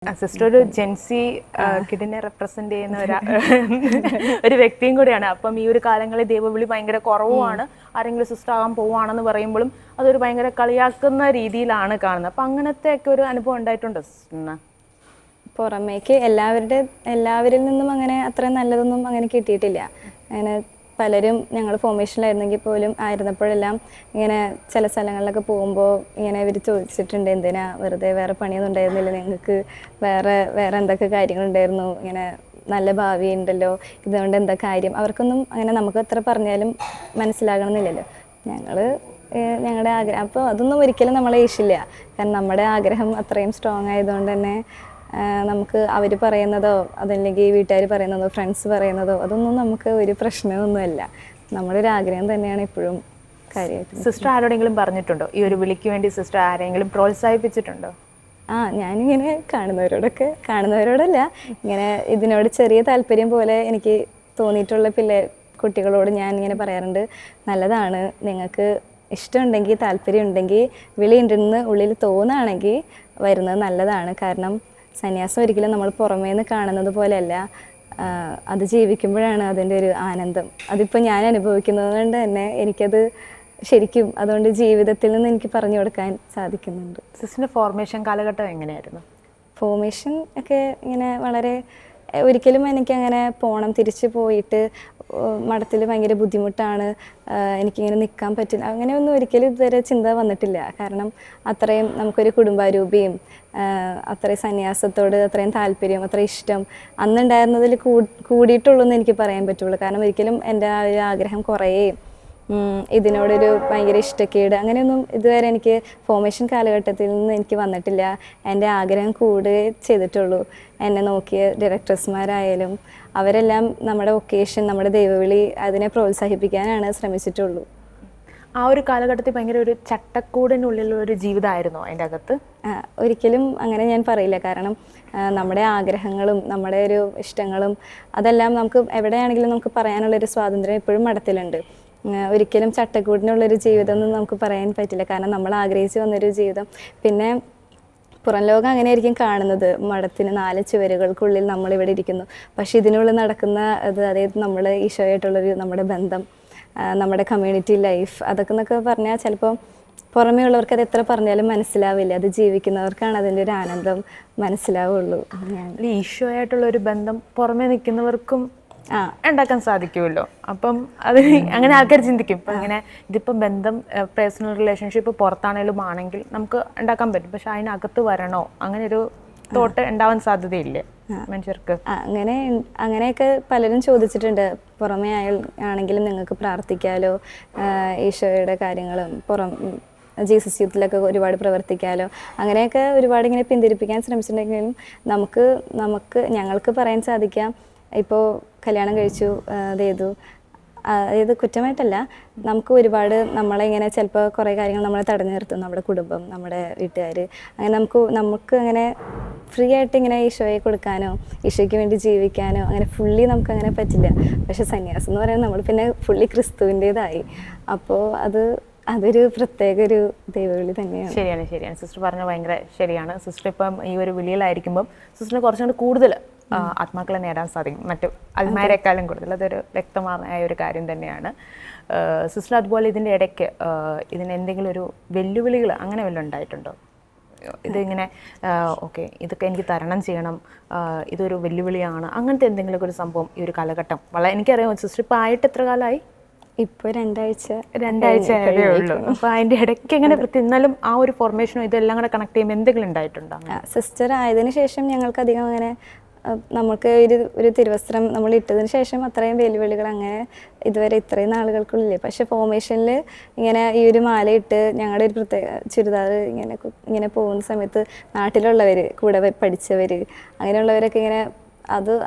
Sister ഒരു Jency കിഡിനെ represent ചെയ്യുന്ന ഒരു വ്യക്തിയും കൂടിയാണ്. അപ്പം ഈ ഒരു കാലങ്ങളിൽ ദൈവവിളി ഭയങ്കര കുറവുമാണ്, ആരെങ്കിലും സിസ്റ്റർ ആകാൻ പോവുകയാണെന്ന് പറയുമ്പോഴും അതൊരു ഭയങ്കര കളിയാക്കുന്ന രീതിയിലാണ് കാണുന്നത്. അപ്പം അങ്ങനത്തെ ഒക്കെ ഒരു അനുഭവം ഉണ്ടായിട്ടുണ്ടോ സിസ്റ്ററിന്? പുറമേക്ക് എല്ലാവരിൽ നിന്നും അങ്ങനെ അത്ര നല്ലതൊന്നും അങ്ങനെ കിട്ടിയിട്ടില്ല. അങ്ങനെ പലരും ഞങ്ങൾ ഫോർമേഷനിലായിരുന്നെങ്കിൽ പോലും ആയിരുന്നപ്പോഴെല്ലാം ഇങ്ങനെ ചില സ്ഥലങ്ങളിലൊക്കെ പോകുമ്പോൾ ഇങ്ങനെ ഇവർ ചോദിച്ചിട്ടുണ്ട്, എന്തിനാ വെറുതെ വേറെ പണിയൊന്നും ഉണ്ടായിരുന്നില്ല, നിങ്ങൾക്ക് വേറെ എന്തൊക്കെ കാര്യങ്ങളുണ്ടായിരുന്നു, ഇങ്ങനെ നല്ല ഭാവി ഉണ്ടല്ലോ, ഇതുകൊണ്ട് എന്താ കാര്യം. അവർക്കൊന്നും അങ്ങനെ നമുക്ക് എത്ര പറഞ്ഞാലും മനസ്സിലാകണമെന്നില്ലല്ലോ. ഞങ്ങളുടെ ആഗ്രഹം അപ്പോൾ അതൊന്നും ഒരിക്കലും നമ്മളെ ഇഷ്ടമില്ല. കാരണം നമ്മുടെ ആഗ്രഹം അത്രയും സ്ട്രോങ് ആയതുകൊണ്ട് തന്നെ നമുക്ക് അവർ പറയുന്നതോ അതല്ലെങ്കിൽ വീട്ടുകാർ പറയുന്നതോ ഫ്രണ്ട്സ് പറയുന്നതോ അതൊന്നും നമുക്ക് ഒരു പ്രശ്നമൊന്നുമല്ല. നമ്മുടെ ഒരു ആഗ്രഹം തന്നെയാണ് എപ്പോഴും കാര്യമായിട്ട്. സിസ്റ്റർ ആരോടെങ്കിലും പറഞ്ഞിട്ടുണ്ടോ ഈ ഒരു വിളിക്ക് വേണ്ടി? സിസ്റ്റർ ആരെങ്കിലും പ്രോത്സാഹിപ്പിച്ചിട്ടുണ്ടോ? ഞാനിങ്ങനെ കാണുന്നവരോടല്ല, ഇങ്ങനെ ഇതിനോട് ചെറിയ താല്പര്യം പോലെ എനിക്ക് തോന്നിയിട്ടുള്ള കുട്ടികളോട് ഞാൻ ഇങ്ങനെ പറയാറുണ്ട്, നല്ലതാണ്, നിങ്ങൾക്ക് ഇഷ്ടമുണ്ടെങ്കിൽ താല്പര്യം ഉണ്ടെങ്കിൽ വിളിയുണ്ടെന്ന് ഉള്ളിൽ തോന്നുകയാണെങ്കിൽ വരുന്നത് നല്ലതാണ്. കാരണം സന്യാസം ഒരിക്കലും നമ്മൾ പുറമേന്ന് കാണുന്നത് പോലെയല്ല, അത് ജീവിക്കുമ്പോഴാണ് അതിൻ്റെ ഒരു ആനന്ദം. അതിപ്പോൾ ഞാൻ അനുഭവിക്കുന്നത് കൊണ്ട് തന്നെ എനിക്കത് ശരിക്കും അതുകൊണ്ട് ജീവിതത്തിൽ നിന്ന് എനിക്ക് പറഞ്ഞു കൊടുക്കാൻ സാധിക്കുന്നുണ്ട്. സിസ്റ്ററിൻ്റെ ഫോർമേഷൻ കാലഘട്ടം എങ്ങനെയായിരുന്നു? ഫോർമേഷൻ ഒക്കെ ഇങ്ങനെ വളരെ ഒരിക്കലും എനിക്കങ്ങനെ തിരിച്ച് പോയിട്ട് മഠത്തിൽ ഭയങ്കര ബുദ്ധിമുട്ടാണ്, എനിക്കിങ്ങനെ നിൽക്കാൻ പറ്റില്ല, അങ്ങനെയൊന്നും ഒരിക്കലും ഇതുവരെ ചിന്ത വന്നിട്ടില്ല. കാരണം അത്രയും നമുക്കൊരു കുടുംബാരൂപിയും അത്രയും സന്യാസത്തോട് അത്രയും താല്പര്യം, അത്രയും ഇഷ്ടം അന്നുണ്ടായിരുന്നതിൽ കൂടിയിട്ടുള്ളൂ എന്ന് എനിക്ക് പറയാൻ പറ്റുള്ളൂ. കാരണം ഒരിക്കലും എൻ്റെ ആ ഒരു ആഗ്രഹം കുറയുകയും ഇതിനോടൊരു ഭയങ്കര ഇഷ്ടക്കേട് അങ്ങനെയൊന്നും ഇതുവരെ എനിക്ക് ഫോർമേഷൻ കാലഘട്ടത്തിൽ നിന്ന് എനിക്ക് വന്നിട്ടില്ല. എൻ്റെ ആഗ്രഹം കൂടുകയേ ചെയ്തിട്ടുള്ളൂ. എന്നെ നോക്കിയ ഡയറക്ടേഴ്സ്മാരായാലും അവരെല്ലാം നമ്മുടെ വൊക്കേഷൻ, നമ്മുടെ ദൈവവിളി അതിനെ പ്രോത്സാഹിപ്പിക്കാനാണ് ശ്രമിച്ചിട്ടുള്ളൂ. ആ ഒരു കാലഘട്ടത്തിൽ ഭയങ്കര ഒരു ചട്ടക്കൂടിനുള്ളിലുള്ള ഒരു ജീവിതമായിരുന്നോ അതിൻ്റെ അകത്ത്? ഒരിക്കലും അങ്ങനെ ഞാൻ പറയില്ല. കാരണം നമ്മുടെ ആഗ്രഹങ്ങളും നമ്മുടെ ഒരു ഇഷ്ടങ്ങളും അതെല്ലാം നമുക്ക് എവിടെയാണെങ്കിലും നമുക്ക് പറയാനുള്ളൊരു സ്വാതന്ത്ര്യം എപ്പോഴും മഠത്തിലുണ്ട്. ഒരിക്കലും ചട്ടക്കൂടിനുള്ളൊരു ജീവിതം എന്ന് നമുക്ക് പറയാൻ പറ്റില്ല. കാരണം നമ്മൾ ആഗ്രഹിച്ച് വന്നൊരു ജീവിതം. പിന്നെ പുറം ലോകം അങ്ങനെയായിരിക്കും കാണുന്നത്, മഠത്തിന് 4 ചുവരുകൾക്കുള്ളിൽ നമ്മളിവിടെ ഇരിക്കുന്നു. പക്ഷെ ഇതിനുള്ളിൽ നടക്കുന്ന അതായത് നമ്മൾ ഈശോയായിട്ടുള്ളൊരു നമ്മുടെ ബന്ധം, നമ്മുടെ കമ്മ്യൂണിറ്റി ലൈഫ്, അതൊക്കെ എന്നൊക്കെ പറഞ്ഞാൽ ചിലപ്പോൾ പുറമേ ഉള്ളവർക്ക് അത് എത്ര പറഞ്ഞാലും മനസ്സിലാവില്ല. അത് ജീവിക്കുന്നവർക്കാണ് അതിൻ്റെ ഒരു ആനന്ദം മനസ്സിലാവുള്ളൂ. ഈശോയായിട്ടുള്ളൊരു ബന്ധം പുറമേ നിൽക്കുന്നവർക്കും ഉണ്ടാക്കാൻ സാധിക്കുമല്ലോ. അപ്പം അത് അങ്ങനെ ആൾക്കാർ ചിന്തിക്കും, ഇപ്പം ഇങ്ങനെ ഇതിപ്പം ബന്ധം പേഴ്സണൽ റിലേഷൻഷിപ്പ് പുറത്താണേലും ആണെങ്കിൽ നമുക്ക് ഉണ്ടാക്കാൻ പറ്റും, പക്ഷെ അതിനകത്ത് വരണോ അങ്ങനെ ഒരു തോട്ട് ഉണ്ടാവാൻ സാധ്യതയില്ലേ മനുഷ്യർക്ക്? അങ്ങനെയൊക്കെ പലരും ചോദിച്ചിട്ടുണ്ട്. പുറമേ ആണെങ്കിലും നിങ്ങൾക്ക് പ്രാർത്ഥിക്കാലോ, ഈശോയുടെ കാര്യങ്ങളും ജീസസ് യൂത്തിലൊക്കെ ഒരുപാട് പ്രവർത്തിക്കാലോ, അങ്ങനെയൊക്കെ ഒരുപാട് ഇങ്ങനെ പിന്തിരിപ്പിക്കാൻ ശ്രമിച്ചിട്ടുണ്ടെങ്കിലും ഞങ്ങൾക്ക് പറയാൻ സാധിക്കാം, ഇപ്പോൾ കല്യാണം കഴിച്ചു അതായത് കുറ്റമായിട്ടല്ല, നമുക്ക് ഒരുപാട് നമ്മളെ ഇങ്ങനെ ചിലപ്പോൾ കുറേ കാര്യങ്ങൾ നമ്മളെ തടഞ്ഞു നിർത്തും, നമ്മുടെ കുടുംബം, നമ്മുടെ വീട്ടുകാർ. അങ്ങനെ നമുക്ക് അങ്ങനെ ഫ്രീ ആയിട്ട് ഇങ്ങനെ ഈശോയെ കൊടുക്കാനോ ഈശോയ്ക്ക് വേണ്ടി ജീവിക്കാനോ അങ്ങനെ ഫുള്ളി നമുക്കങ്ങനെ പറ്റില്ല. പക്ഷെ സന്യാസം എന്ന് പറയുന്നത് നമ്മൾ പിന്നെ ഫുള്ളി ക്രിസ്തുവിൻ്റേതായി. അപ്പോൾ അതൊരു പ്രത്യേക ഒരു ദൈവവിളി തന്നെയാണ്. ശരിയാണ് സിസ്റ്റർ പറഞ്ഞത് ഭയങ്കര ശരിയാണ്. സിസ്റ്റർ ഇപ്പം ഈ ഒരു വിളിയിലായിരിക്കുമ്പം സിസ്റ്ററിന് കുറച്ചുകൂടി കൂടുതൽ ആത്മാക്കളെ നേടാൻ സാധിക്കും മറ്റു അൽമാരെക്കാളും കൂടുതൽ. അതൊരു വ്യക്തമായ ഒരു കാര്യം തന്നെയാണ്. സിസ്റ്റർ അതുപോലെ ഇതിൻ്റെ ഇടയ്ക്ക് ഇതിന് എന്തെങ്കിലും ഒരു വെല്ലുവിളികൾ അങ്ങനെ വല്ലതും ഉണ്ടായിട്ടുണ്ടോ? ഇതിങ്ങനെ ഓക്കെ ഇതൊക്കെ എനിക്ക് തരണം ചെയ്യണം, ഇതൊരു വെല്ലുവിളിയാണ്, അങ്ങനത്തെ എന്തെങ്കിലുമൊക്കെ ഒരു സംഭവം ഈ ഒരു കാലഘട്ടം എനിക്കറിയാം. സിസ്റ്റർ ഇപ്പം ആയിട്ട് എത്ര കാലമായി? ഇപ്പോൾ 2 ആഴ്ച ആയതേ ഉള്ളൂ. അപ്പോൾ അതിൻ്റെ ഇടയ്ക്ക് എങ്ങനെ എന്നാലും ആ ഒരു ഫോർമേഷനോ ഇതെല്ലാം കൂടെ കണക്ട് ചെയ്യുമ്പോൾ എന്തെങ്കിലും ഉണ്ടായിട്ടുണ്ടോ? സിസ്റ്റർ ആയതിനു ശേഷം ഞങ്ങൾക്ക് അധികം അങ്ങനെ നമുക്ക് ഒരു തിരുവസ്ത്രം നമ്മൾ ഇട്ടതിന് ശേഷം അത്രയും വെല്ലുവിളികൾ അങ്ങനെ ഇതുവരെ ഇത്രയും നാളുകൾക്കുള്ളില്ലേ. പക്ഷെ ഫോർമേഷനിൽ ഇങ്ങനെ ഈ ഒരു മാലയിട്ട് ഞങ്ങളുടെ ഒരു പ്രത്യേക ചുരിദാർ ഇങ്ങനെ പോകുന്ന സമയത്ത് നാട്ടിലുള്ളവർ കൂടെ പഠിച്ചവർ അങ്ങനെയുള്ളവരൊക്കെ ഇങ്ങനെ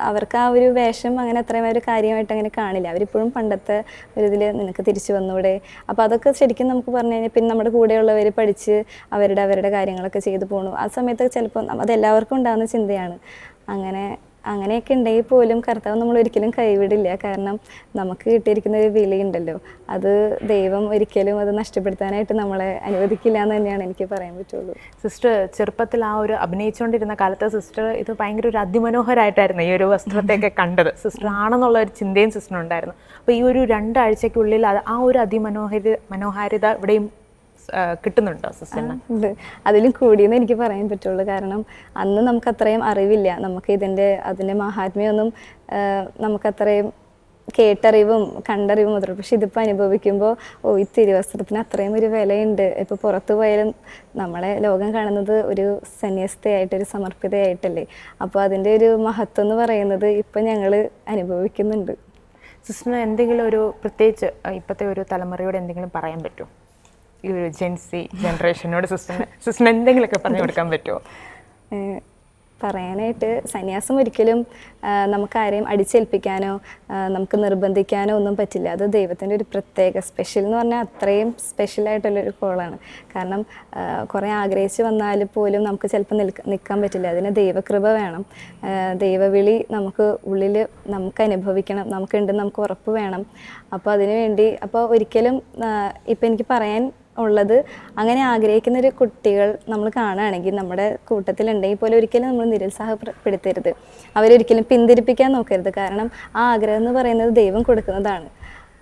അവർക്ക് ആ ഒരു വേഷം അങ്ങനെ അത്രയും ഒരു കാര്യമായിട്ട് അങ്ങനെ കാണില്ല. അവരിപ്പോഴും പണ്ടത്തെ ഒരു ഇതിൽ നിനക്ക് തിരിച്ചു വന്നൂടെ. അപ്പോൾ അതൊക്കെ ശരിക്കും നമുക്ക് പറഞ്ഞു കഴിഞ്ഞാൽ പിന്നെ നമ്മുടെ കൂടെയുള്ളവർ പഠിച്ച് അവരുടെ കാര്യങ്ങളൊക്കെ ചെയ്തു പോകണു. ആ സമയത്ത് ചിലപ്പോൾ അതെല്ലാവർക്കും ഉണ്ടാകുന്ന ചിന്തയാണ്. അങ്ങനെ അങ്ങനെയൊക്കെ ഉണ്ടെങ്കിൽ പോലും കർത്താവ് നമ്മൾ ഒരിക്കലും കൈവിടില്ല. കാരണം നമുക്ക് കിട്ടിയിരിക്കുന്ന ഒരു വിലയുണ്ടല്ലോ, അത് ദൈവം ഒരിക്കലും അത് നഷ്ടപ്പെടുത്താനായിട്ട് നമ്മളെ അനുവദിക്കില്ല എന്ന് തന്നെയാണ് എനിക്ക് പറയാൻ പറ്റുള്ളൂ. സിസ്റ്റർ ചെറുപ്പത്തിൽ ആ ഒരു അഭിനയിച്ചുകൊണ്ടിരുന്ന കാലത്ത് സിസ്റ്റർ ഇത് ഭയങ്കര ഒരു അതിമനോഹരമായിട്ടായിരുന്നു ഈ ഒരു വസ്ത്രത്തെയൊക്കെ കണ്ടത്. സിസ്റ്റർ ആണെന്നുള്ള ഒരു ചിന്തയും സിസ്റ്ററിനുണ്ടായിരുന്നു. അപ്പോൾ ഈ ഒരു 2 ആഴ്ചയ്ക്കുള്ളിൽ ആ ഒരു മനോഹാരിത ഇവിടെയും കിട്ടുന്നുണ്ടോ സിസ്റ്ററിന്? ഉണ്ട്, അതിലും കൂടിയെന്ന് എനിക്ക് പറയാൻ പറ്റുള്ളൂ. കാരണം അന്ന് നമുക്ക് അത്രയും അറിവില്ല, നമുക്ക് അതിൻ്റെ മഹാത്മ്യമൊന്നും നമുക്കത്രയും കേട്ടറിവും കണ്ടറിവും മാത്രം. പക്ഷെ ഇതിപ്പോൾ അനുഭവിക്കുമ്പോൾ ഈ തിരുവസ്ത്രത്തിന് അത്രയും ഒരു വിലയുണ്ട്. ഇപ്പോൾ പുറത്തു പോയാലും നമ്മളെ ലോകം കാണുന്നത് ഒരു സന്യസ്തയായിട്ട്, ഒരു സമർപ്പിതയായിട്ടല്ലേ. അപ്പോൾ അതിൻ്റെ ഒരു മഹത്വം എന്ന് പറയുന്നത് ഇപ്പം ഞങ്ങൾ അനുഭവിക്കുന്നുണ്ട്. സിസ്റ്ററിന് എന്തെങ്കിലും ഒരു പ്രത്യേകിച്ച് ഇപ്പോഴത്തെ ഒരു തലമുറയോട് എന്തെങ്കിലും പറയാൻ പറ്റുമോ? ഈ ഒരു ജെൻസി ജനറേഷനോട് സിസ്റ്ററിന് എന്തെങ്കിലുമൊക്കെ പറഞ്ഞു കൊടുക്കാൻ പറ്റുമോ? പറയാനായിട്ട് സന്യാസം ഒരിക്കലും നമുക്ക് ആരെയും അടിച്ചേൽപ്പിക്കാനോ നമുക്ക് നിർബന്ധിക്കാനോ ഒന്നും പറ്റില്ല. അത് ദൈവത്തിൻ്റെ ഒരു പ്രത്യേക സ്പെഷ്യൽ എന്ന് പറഞ്ഞാൽ അത്രയും സ്പെഷ്യലായിട്ടുള്ളൊരു കോളാണ്. കാരണം കുറേ ആഗ്രഹിച്ച് വന്നാൽ പോലും നമുക്ക് ചിലപ്പോൾ നിൽക്കാൻ പറ്റില്ല. അതിന് ദൈവകൃപ വേണം, ദൈവവിളി നമുക്ക് ഉള്ളിൽ നമുക്ക് അനുഭവിക്കണം, നമുക്കുണ്ടെന്ന് നമുക്ക് ഉറപ്പ് വേണം. അപ്പോൾ അതിനുവേണ്ടി ഒരിക്കലും ഇപ്പം എനിക്ക് പറയാൻ ഉള്ളത്, അങ്ങനെ ആഗ്രഹിക്കുന്ന ഒരു കുട്ടികൾ നമ്മൾ കാണുകയാണെങ്കിൽ നമ്മുടെ കൂട്ടത്തിലുണ്ടെങ്കിൽ പോലും ഒരിക്കലും നമ്മൾ നിരുത്സാഹപ്പെടുത്തരുത്, അവരൊരിക്കലും പിന്തിരിപ്പിക്കാൻ നോക്കരുത്. കാരണം ആ ആഗ്രഹം എന്ന് പറയുന്നത് ദൈവം കൊടുക്കുന്നതാണ്.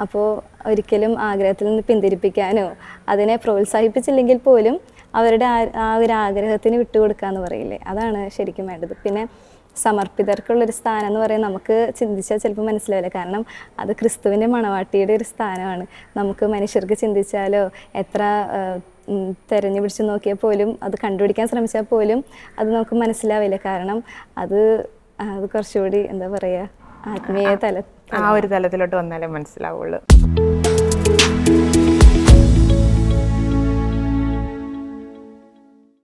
അപ്പോൾ ഒരിക്കലും ആഗ്രഹത്തിൽ നിന്ന് പിന്തിരിപ്പിക്കാനോ അതിനെ പ്രോത്സാഹിപ്പിച്ചില്ലെങ്കിൽ പോലും അവരുടെ ആ ഒരു ആഗ്രഹത്തിന് വിട്ടുകൊടുക്കുക എന്ന് പറയില്ലേ, അതാണ് ശരിക്കും വേണ്ടത്. പിന്നെ സമർപ്പിതർക്കുള്ളൊരു സ്ഥാനം എന്ന് പറയുന്നത് നമുക്ക് ചിന്തിച്ചാൽ ചിലപ്പോൾ മനസ്സിലാവില്ല. കാരണം അത് ക്രിസ്തുവിൻ്റെ മണവാട്ടിയുടെ ഒരു സ്ഥാനമാണ്. നമുക്ക് മനുഷ്യർക്ക് ചിന്തിച്ചാലോ എത്ര തെരഞ്ഞു പിടിച്ച് നോക്കിയാൽ പോലും അത് കണ്ടുപിടിക്കാൻ ശ്രമിച്ചാൽ പോലും അത് നമുക്ക് മനസ്സിലാവില്ല. കാരണം അത് കുറച്ചുകൂടി എന്താ പറയുക, ആത്മീയ ആ ഒരു തലത്തിലോട്ട് വന്നാലേ മനസ്സിലാവുള്ളൂ.